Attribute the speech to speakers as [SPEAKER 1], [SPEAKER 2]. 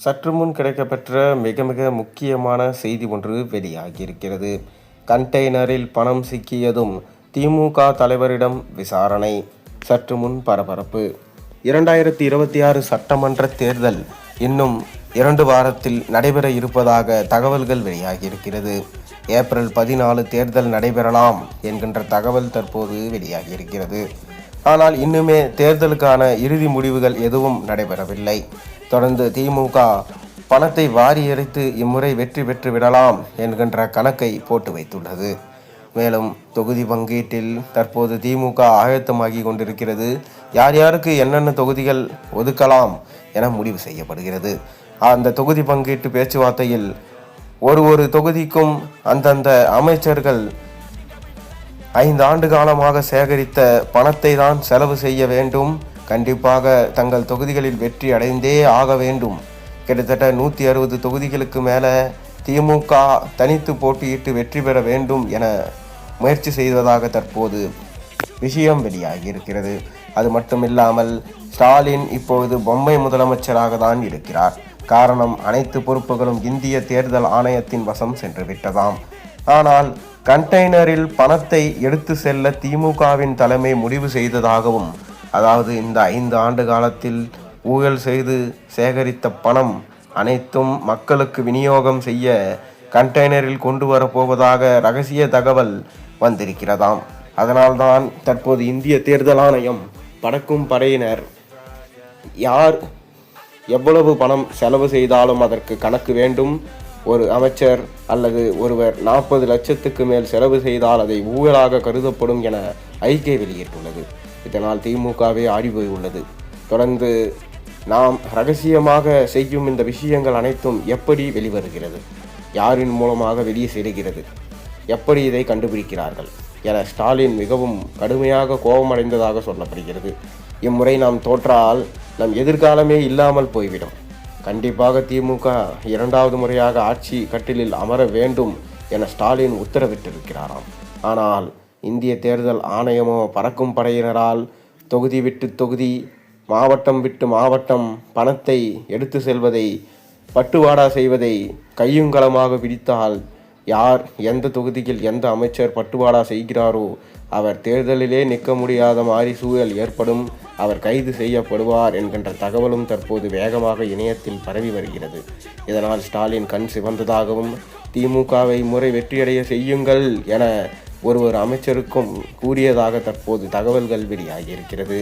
[SPEAKER 1] சற்று முன் கிடைக்கப்பெற்ற மிக மிக முக்கியமான செய்தி ஒன்று வெளியாகியிருக்கிறது. கண்டெய்னரில் பணம் சிக்கியதும் திமுக தலைவரிடம் விசாரணை. சற்று முன் பரபரப்பு. 2026 சட்டமன்ற தேர்தல் இன்னும் 2 வாரத்தில் நடைபெற இருப்பதாக தகவல்கள் வெளியாகியிருக்கிறது. ஏப்ரல் 14 தேர்தல் நடைபெறலாம் என்கின்ற தகவல் தற்போது வெளியாகியிருக்கிறது. ஆனால் இன்னுமே தேர்தலுக்கான இறுதி முடிவுகள் எதுவும் நடைபெறவில்லை. தொடர்ந்து திமுக பணத்தை வாரி எறித்து இம்முறை வெற்றி பெற்று விடலாம் என்கின்ற கணக்கை போட்டு வைத்துள்ளது. மேலும் தொகுதி பங்கீட்டில் தற்போது திமுக ஆயத்தமாகி கொண்டிருக்கிறது. யார் யாருக்கு என்னென்ன தொகுதிகள் ஒதுக்கலாம் என முடிவு செய்யப்படுகிறது. அந்த தொகுதி பங்கீட்டு பேச்சுவார்த்தையில் ஒரு தொகுதிக்கும் அந்தந்த அமைச்சர்கள் 5 ஆண்டு காலமாக சேகரித்த பணத்தை தான் செலவு செய்ய வேண்டும். கண்டிப்பாக தங்கள் தொகுதிகளில் வெற்றி அடைந்தே ஆக வேண்டும். கிட்டத்தட்ட 160 தொகுதிகளுக்கு மேலே திமுக தனித்து போட்டியிட்டு வெற்றி பெற வேண்டும் என முயற்சி செய்வதாக தற்போது விஷயம் வெளியாகி இருக்கிறது. அது மட்டுமில்லாமல் ஸ்டாலின் இப்பொழுது பொம்மை முதலமைச்சராக தான் இருக்கிறார். காரணம், அனைத்து பொறுப்புகளும் இந்திய தேர்தல் ஆணையத்தின் வசம் சென்று விட்டதாம். ஆனால் கண்டெய்னரில் பணத்தை எடுத்து செல்ல திமுகவின் தலைமை முடிவு செய்ததாகவும், அதாவது இந்த 5 ஆண்டு காலத்தில் ஊழல் செய்து சேகரித்த பணம் அனைத்தும் மக்களுக்கு விநியோகம் செய்ய கண்டெய்னரில் கொண்டு வரப்போவதாக ரகசிய தகவல் வந்திருக்கிறதாம். அதனால்தான் தற்போது இந்திய தேர்தல் ஆணையம் பறக்கும் படையினர் யார் எவ்வளவு பணம் செலவு செய்தாலும் அதற்கு கணக்கு வேண்டும். ஒரு அமைச்சர் அல்லது ஒருவர் 40 லட்சத்துக்கு மேல் செலவு செய்தால் அதை ஊழலாக கருதப்படும் என அறிக்கை வெளியிட்டுள்ளது. இதனால் திமுகவே ஆடி போய் உள்ளது. தொடர்ந்து நாம் ரகசியமாக செய்யும் இந்த விஷயங்கள் அனைத்தும் எப்படி வெளிவருகிறது, யாரின் மூலமாக வெளியே செல்கிறது, எப்படி இதை கண்டுபிடிக்கிறார்கள் என ஸ்டாலின் மிகவும் கடுமையாக கோபமடைந்ததாக சொல்லப்படுகிறது. இம்முறை நாம் தோற்றால் நம் எதிர்காலமே இல்லாமல் போய்விடும். கண்டிப்பாக திமுக 2வது முறையாக ஆட்சி கட்டிலில் அமர வேண்டும் என ஸ்டாலின் உத்தரவிட்டிருக்கிறாராம். ஆனால் இந்திய தேர்தல் ஆணையமோ பறக்கும் படையினரால் தொகுதி விட்டு தொகுதி, மாவட்டம் விட்டு மாவட்டம் பணத்தை எடுத்து செல்வதை, பட்டுவாடா செய்வதை கையுங்களமாக பிடித்தால் யார் எந்த தொகுதியில் எந்த அமைச்சர் பட்டுவாடா செய்கிறாரோ அவர் தேர்தலிலே நிற்க முடியாத மாதிரி சூழல் ஏற்படும், அவர் கைது செய்யப்படுவார் என்கின்ற தகவலும் தற்போது வேகமாக இணையத்தில் பரவி வருகிறது. இதனால் ஸ்டாலின் கண் சிவந்ததாகவும் திமுகவை முறை வெற்றியடைய செய்யுங்கள் என ஒரு அமைச்சருக்கும் கூறியதாக தற்போது தகவல்கள் வெளியாகியிருக்கிறது.